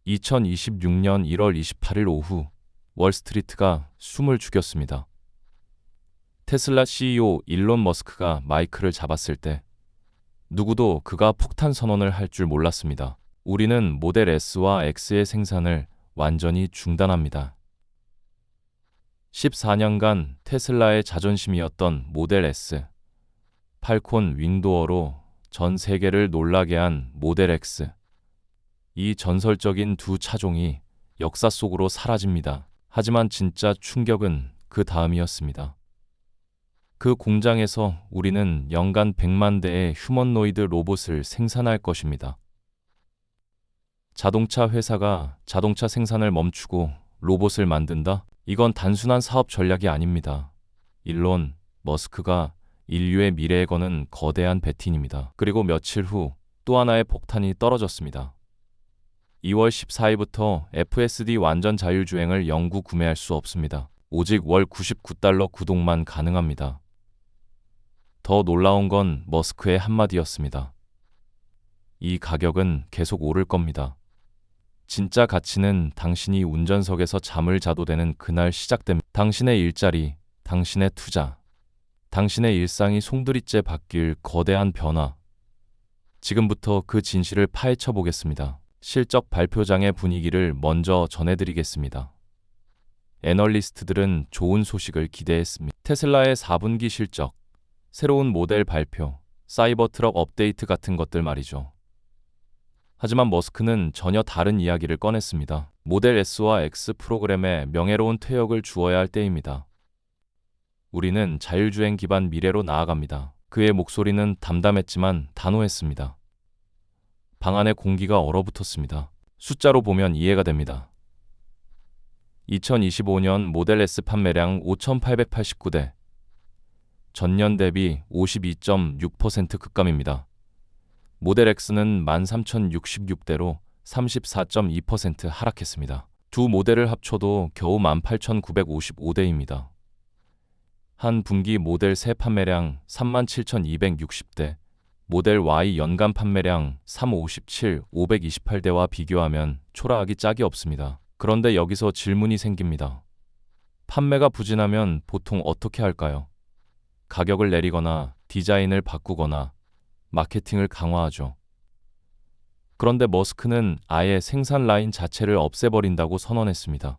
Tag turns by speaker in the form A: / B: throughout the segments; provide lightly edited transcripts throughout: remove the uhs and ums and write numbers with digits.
A: 2026년 1월 28일 오후 월스트리트가 숨을 죽였습니다. 테슬라 CEO 일론 머스크가 마이크를 잡았을 때 누구도 그가 폭탄 선언을 할 줄 몰랐습니다. 우리는 모델 S와 X의 생산을 완전히 중단합니다. 14년간 테슬라의 자존심이었던 모델 S, 팔콘 윙도어로 전 세계를 놀라게 한 모델 X. 이 전설적인 두 차종이 역사 속으로 사라집니다. 하지만 진짜 충격은 그 다음이었습니다. 그 공장에서 우리는 연간 100만 대의 휴머노이드 로봇을 생산할 것입니다. 자동차 회사가 자동차 생산을 멈추고 로봇을 만든다? 이건 단순한 사업 전략이 아닙니다. 일론 머스크가 인류의 미래에 거는 거대한 배팅입니다. 그리고 며칠 후 또 하나의 폭탄이 떨어졌습니다. 2월 14일부터 FSD 완전 자율주행을 영구 구매할 수 없습니다. 오직 월 $99 구독만 가능합니다. 더 놀라운 건 머스크의 한마디였습니다. 이 가격은 계속 오를 겁니다. 진짜 가치는 당신이 운전석에서 잠을 자도 되는 그날 시작됩니다. 당신의 일자리, 당신의 투자, 당신의 일상이 송두리째 바뀔 거대한 변화. 지금부터 그 진실을 파헤쳐 보겠습니다. 실적 발표장의 분위기를 먼저 전해드리겠습니다. 애널리스트들은 좋은 소식을 기대했습니다. 테슬라의 4분기 실적, 새로운 모델 발표, 사이버 트럭 업데이트 같은 것들 말이죠. 하지만 머스크는 전혀 다른 이야기를 꺼냈습니다. 모델 S와 X 프로그램에 명예로운 퇴역을 주어야 할 때입니다. 우리는 자율주행 기반 미래로 나아갑니다. 그의 목소리는 담담했지만 단호했습니다. 방 안의 공기가 얼어붙었습니다. 숫자로 보면 이해가 됩니다. 2025년 모델 S 판매량 5,889대, 전년 대비 52.6% 급감입니다. 모델 X는 13,066대로 34.2% 하락했습니다. 두 모델을 합쳐도 겨우 18,955대입니다. 한 분기 모델 새 판매량 37,260대, 모델 Y 연간 판매량 357, 528대와 비교하면 초라하기 짝이 없습니다. 그런데 여기서 질문이 생깁니다. 판매가 부진하면 보통 어떻게 할까요? 가격을 내리거나 디자인을 바꾸거나 마케팅을 강화하죠. 그런데 머스크는 아예 생산 라인 자체를 없애버린다고 선언했습니다.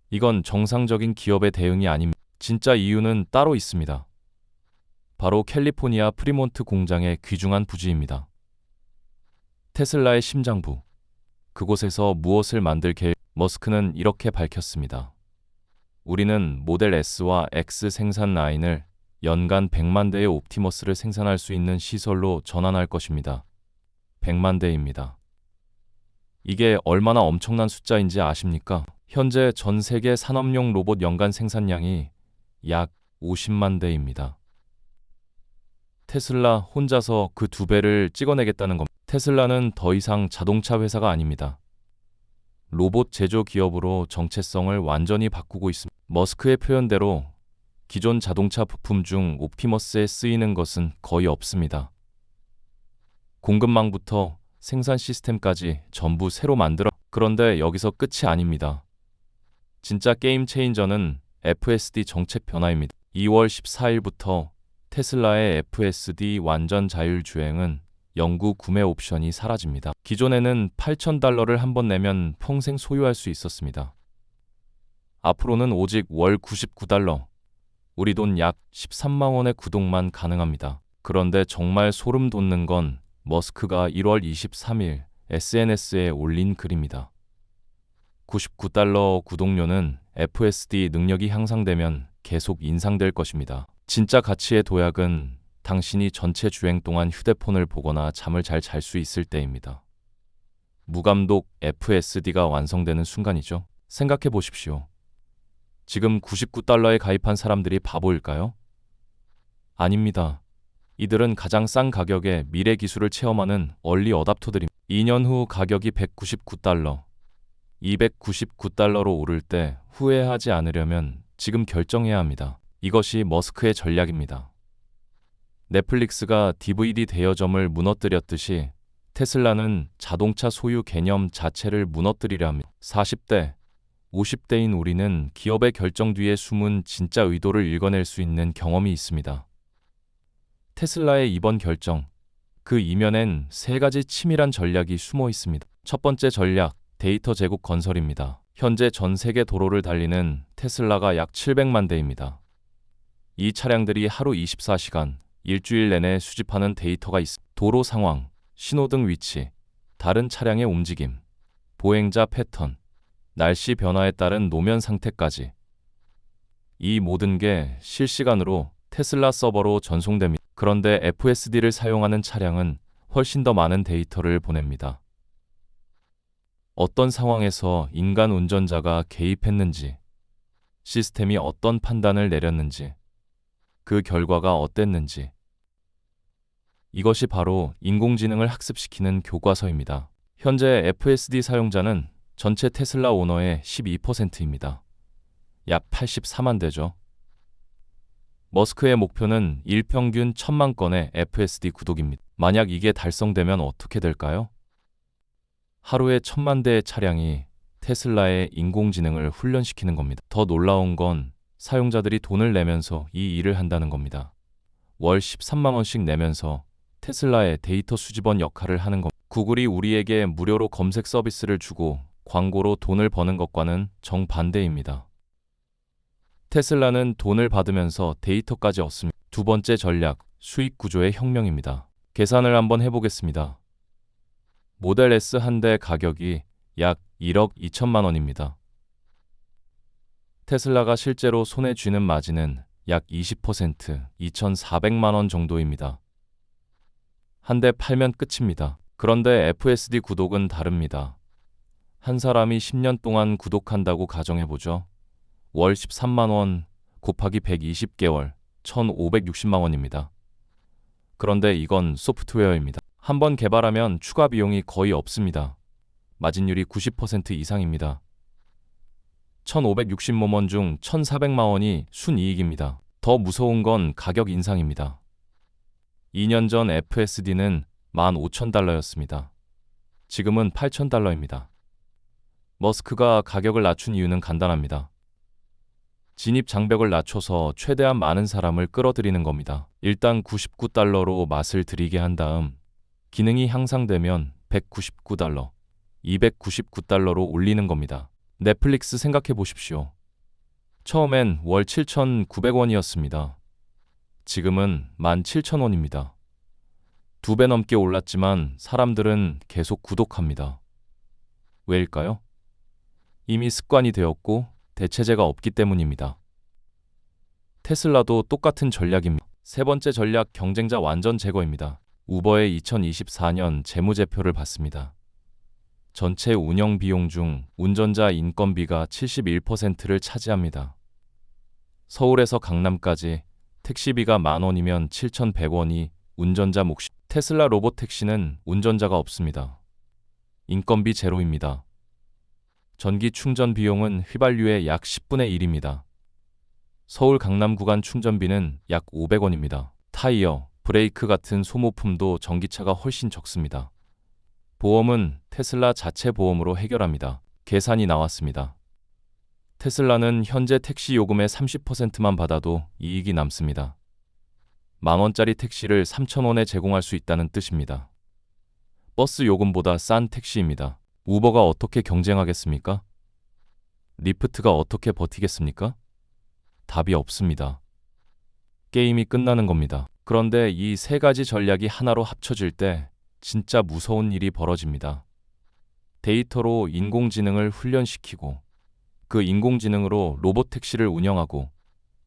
A: 이건 정상적인 기업의 대응이 아닙니다. 진짜 이유는 따로 있습니다. 바로 캘리포니아 프리몬트 공장의 귀중한 부지입니다. 테슬라의 심장부. 그곳에서 무엇을 만들 계획? 머스크는 이렇게 밝혔습니다. 우리는 모델 S와 X 생산 라인을 연간 100만 대의 옵티머스를 생산할 수 있는 시설로 전환할 것입니다. 100만 대입니다. 이게 얼마나 엄청난 숫자인지 아십니까? 현재 전 세계 산업용 로봇 연간 생산량이 약 50만 대입니다. 테슬라 혼자서 그 2배를 찍어내겠다는 겁니다. 테슬라는 더 이상 자동차 회사가 아닙니다. 로봇 제조 기업으로 정체성을 완전히 바꾸고 있습니다. 머스크의 표현대로 기존 자동차 부품 중 옵티머스에 쓰이는 것은 거의 없습니다. 공급망부터 생산 시스템까지 전부 새로 만들어. 그런데 여기서 끝이 아닙니다. 진짜 게임 체인저는 FSD 정책 변화입니다. 2월 14일부터 테슬라의 FSD 완전 자율주행은 영구 구매 옵션이 사라집니다. 기존에는 $8,000를 한 번 내면 평생 소유할 수 있었습니다. 앞으로는 오직 월 $99, 우리 돈 약 13만 원의 구독만 가능합니다. 그런데 정말 소름 돋는 건 머스크가 1월 23일 SNS에 올린 글입니다. $99 구독료는 FSD 능력이 향상되면 계속 인상될 것입니다. 진짜 가치의 도약은 당신이 전체 주행 동안 휴대폰을 보거나 잠을 잘 잘 수 있을 때입니다. 무감독 FSD가 완성되는 순간이죠. 생각해 보십시오. 지금 $99에 가입한 사람들이 바보일까요? 아닙니다. 이들은 가장 싼 가격에 미래 기술을 체험하는 얼리 어답터들입니다. 2년 후 가격이 $199, $299로 오를 때 후회하지 않으려면 지금 결정해야 합니다. 이것이 머스크의 전략입니다. 넷플릭스가 DVD 대여점을 무너뜨렸듯이 테슬라는 자동차 소유 개념 자체를 무너뜨리려 합니다. 40대, 50대인 우리는 기업의 결정 뒤에 숨은 진짜 의도를 읽어낼 수 있는 경험이 있습니다. 테슬라의 이번 결정, 그 이면엔 세 가지 치밀한 전략이 숨어 있습니다. 첫 번째 전략, 데이터 제국 건설입니다. 현재 전 세계 도로를 달리는 테슬라가 약 700만 대입니다. 이 차량들이 하루 24시간, 일주일 내내 수집하는 데이터가 있습니다. 도로 상황, 신호등 위치, 다른 차량의 움직임, 보행자 패턴, 날씨 변화에 따른 노면 상태까지. 이 모든 게 실시간으로 테슬라 서버로 전송됩니다. 그런데 FSD를 사용하는 차량은 훨씬 더 많은 데이터를 보냅니다. 어떤 상황에서 인간 운전자가 개입했는지, 시스템이 어떤 판단을 내렸는지, 그 결과가 어땠는지. 이것이 바로 인공지능을 학습시키는 교과서입니다. 현재 FSD 사용자는 전체 테슬라 오너의 12%입니다. 약 84만 대죠. 머스크의 목표는 일평균 1000만 건의 FSD 구독입니다. 만약 이게 달성되면 어떻게 될까요? 하루에 1000만 대의 차량이 테슬라의 인공지능을 훈련시키는 겁니다. 더 놀라운 건 사용자들이 돈을 내면서 이 일을 한다는 겁니다. 월 13만 원씩 내면서 테슬라의 데이터 수집원 역할을 하는 겁니다. 구글이 우리에게 무료로 검색 서비스를 주고 광고로 돈을 버는 것과는 정반대입니다. 테슬라는 돈을 받으면서 데이터까지 얻습니다. 두 번째 전략, 수익 구조의 혁명입니다. 계산을 한번 해보겠습니다. 모델 S 한 대 가격이 약 1억 2천만 원입니다. 테슬라가 실제로 손에 쥐는 마진은 약 20%, 2,400만 원 정도입니다. 한 대 팔면 끝입니다. 그런데 FSD 구독은 다릅니다. 한 사람이 10년 동안 구독한다고 가정해보죠. 월 13만 원 곱하기 120개월, 1,560만 원입니다. 그런데 이건 소프트웨어입니다. 한번 개발하면 추가 비용이 거의 없습니다. 마진율이 90% 이상입니다. 1,560만 원 중 1,400만 원이 순이익입니다. 더 무서운 건 가격 인상입니다. 2년 전 FSD는 15,000달러였습니다. 지금은 8,000달러입니다. 머스크가 가격을 낮춘 이유는 간단합니다. 진입 장벽을 낮춰서 최대한 많은 사람을 끌어들이는 겁니다. 일단 99달러로 맛을 들이게 한 다음 기능이 향상되면 199달러, 299달러로 올리는 겁니다. 넷플릭스 생각해 보십시오. 처음엔 월 7,900원이었습니다. 지금은 17,000원입니다. 2배 넘게 올랐지만 사람들은 계속 구독합니다. 왜일까요? 이미 습관이 되었고 대체제가 없기 때문입니다. 테슬라도 똑같은 전략입니다. 세 번째 전략, 경쟁자 완전 제거입니다. 우버의 2024년 재무제표를 봤습니다. 전체 운영 비용 중 운전자 인건비가 71%를 차지합니다. 서울에서 강남까지 택시비가 10,000원이면 7,100원이 운전자 몫이. 테슬라 로봇 택시는 운전자가 없습니다. 인건비 제로입니다. 전기 충전 비용은 휘발유의 약 10분의 1입니다. 서울 강남 구간 충전비는 약 500원입니다. 타이어, 브레이크 같은 소모품도 전기차가 훨씬 적습니다. 보험은 테슬라 자체 보험으로 해결합니다. 계산이 나왔습니다. 테슬라는 현재 택시 요금의 30%만 받아도 이익이 남습니다. 10,000원짜리 택시를 3,000원에 제공할 수 있다는 뜻입니다. 버스 요금보다 싼 택시입니다. 우버가 어떻게 경쟁하겠습니까? 리프트가 어떻게 버티겠습니까? 답이 없습니다. 게임이 끝나는 겁니다. 그런데 이 세 가지 전략이 하나로 합쳐질 때 진짜 무서운 일이 벌어집니다. 데이터로 인공지능을 훈련시키고 그 인공지능으로 로봇 택시를 운영하고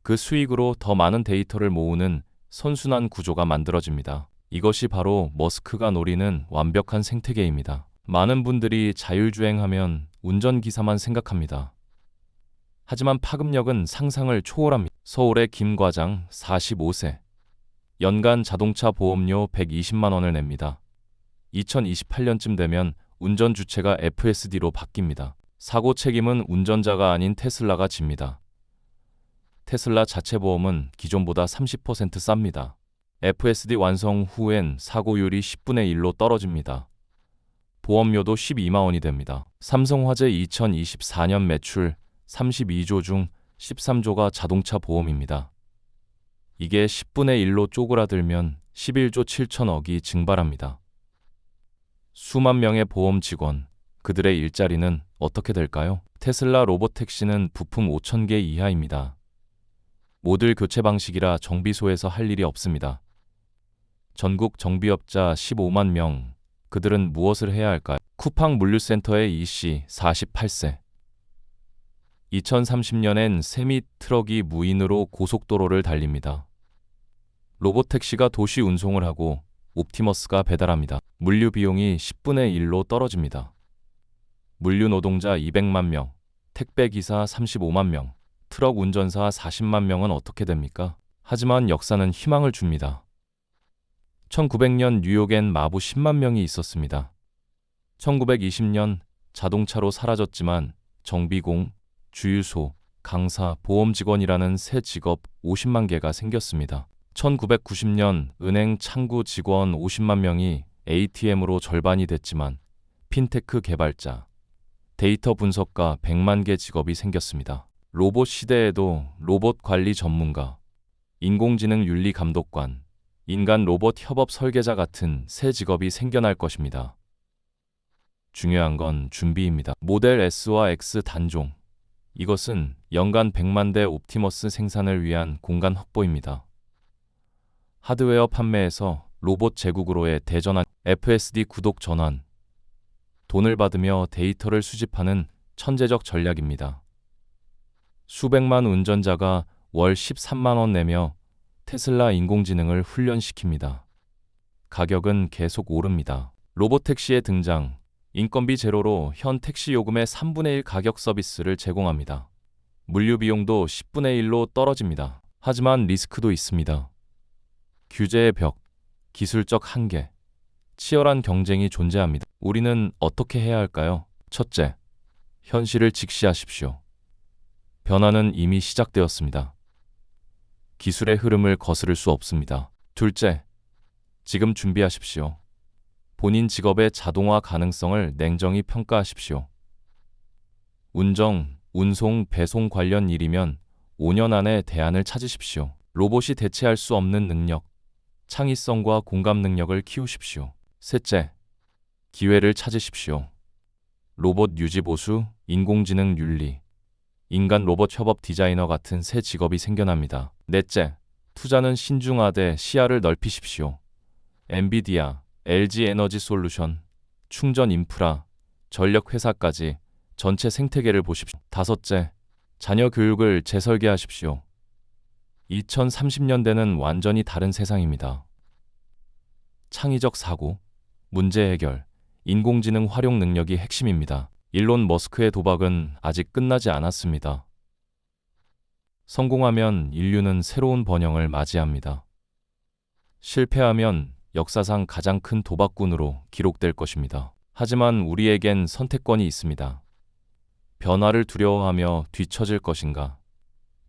A: 그 수익으로 더 많은 데이터를 모으는 선순환 구조가 만들어집니다. 이것이 바로 머스크가 노리는 완벽한 생태계입니다. 많은 분들이 자율주행하면 운전기사만 생각합니다. 하지만 파급력은 상상을 초월합니다. 서울의 김 과장 45세. 연간 자동차 보험료 120만 원을 냅니다. 2028년쯤 되면 운전 주체가 FSD로 바뀝니다. 사고 책임은 운전자가 아닌 테슬라가 집니다. 테슬라 자체 보험은 기존보다 30% 쌉니다. FSD 완성 후엔 사고율이 10분의 1로 떨어집니다. 보험료도 12만 원이 됩니다. 삼성화재 2024년 매출 32조 중 13조가 자동차 보험입니다. 이게 10분의 1로 쪼그라들면 11조 7천억이 증발합니다. 수만 명의 보험 직원, 그들의 일자리는 어떻게 될까요? 테슬라 로봇택시는 부품 5천 개 이하입니다. 모듈 교체 방식이라 정비소에서 할 일이 없습니다. 전국 정비업자 15만 명, 그들은 무엇을 해야 할까요? 쿠팡 물류센터의 이씨 48세. 2030년엔 세미 트럭이 무인으로 고속도로를 달립니다. 로봇택시가 도시 운송을 하고 옵티머스가 배달합니다. 물류 비용이 10분의 1로 떨어집니다. 물류 노동자 200만 명, 택배 기사 35만 명, 트럭 운전사 40만 명은 어떻게 됩니까? 하지만 역사는 희망을 줍니다. 1900년 뉴욕엔 마부 10만 명이 있었습니다. 1920년 자동차로 사라졌지만 정비공, 주유소, 강사, 보험 직원이라는 새 직업 50만 개가 생겼습니다. 1990년 은행 창구 직원 50만 명이 ATM으로 절반이 됐지만 핀테크 개발자, 데이터 분석가 100만 개 직업이 생겼습니다. 로봇 시대에도 로봇 관리 전문가, 인공지능 윤리 감독관, 인간 로봇 협업 설계자 같은 새 직업이 생겨날 것입니다. 중요한 건 준비입니다. 모델 S와 X 단종. 이것은 연간 100만 대 옵티머스 생산을 위한 공간 확보입니다. 하드웨어 판매에서 로봇 제국으로의 대전환, FSD 구독 전환. 돈을 받으며 데이터를 수집하는 천재적 전략입니다. 수백만 운전자가 월 13만 원 내며 테슬라 인공지능을 훈련시킵니다. 가격은 계속 오릅니다. 로봇택시의 등장, 인건비 제로로 현 택시 요금의 3분의 1 가격 서비스를 제공합니다. 물류 비용도 10분의 1로 떨어집니다. 하지만 리스크도 있습니다. 규제의 벽, 기술적 한계, 치열한 경쟁이 존재합니다. 우리는 어떻게 해야 할까요? 첫째, 현실을 직시하십시오. 변화는 이미 시작되었습니다. 기술의 흐름을 거스를 수 없습니다. 둘째, 지금 준비하십시오. 본인 직업의 자동화 가능성을 냉정히 평가하십시오. 운정, 운송, 배송 관련 일이면 5년 안에 대안을 찾으십시오. 로봇이 대체할 수 없는 능력, 창의성과 공감 능력을 키우십시오. 셋째, 기회를 찾으십시오. 로봇 유지 보수, 인공지능 윤리, 인간 로봇 협업 디자이너 같은 새 직업이 생겨납니다. 넷째, 투자는 신중하되 시야를 넓히십시오. 엔비디아, LG 에너지 솔루션, 충전 인프라, 전력 회사까지 전체 생태계를 보십시오. 다섯째, 자녀 교육을 재설계하십시오. 2030년대는 완전히 다른 세상입니다. 창의적 사고, 문제 해결, 인공지능 활용 능력이 핵심입니다. 일론 머스크의 도박은 아직 끝나지 않았습니다. 성공하면 인류는 새로운 번영을 맞이합니다. 실패하면 역사상 가장 큰 도박꾼으로 기록될 것입니다. 하지만 우리에겐 선택권이 있습니다. 변화를 두려워하며 뒤처질 것인가?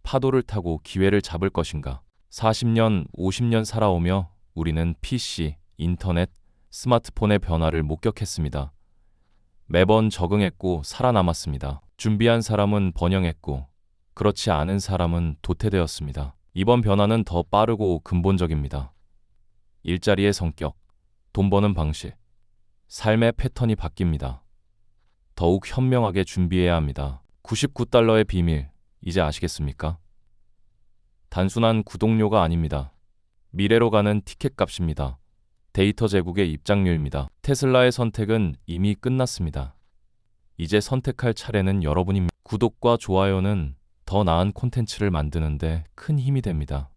A: 파도를 타고 기회를 잡을 것인가? 40년, 50년 살아오며 우리는 PC, 인터넷, 스마트폰의 변화를 목격했습니다. 매번 적응했고 살아남았습니다. 준비한 사람은 번영했고, 그렇지 않은 사람은 도태되었습니다. 이번 변화는 더 빠르고 근본적입니다. 일자리의 성격, 돈 버는 방식, 삶의 패턴이 바뀝니다. 더욱 현명하게 준비해야 합니다. 99달러의 비밀, 이제 아시겠습니까? 단순한 구독료가 아닙니다. 미래로 가는 티켓 값입니다. 데이터 제국의 입장료입니다. 테슬라의 선택은 이미 끝났습니다. 이제 선택할 차례는 여러분입니다. 구독과 좋아요는 더 나은 콘텐츠를 만드는데 큰 힘이 됩니다.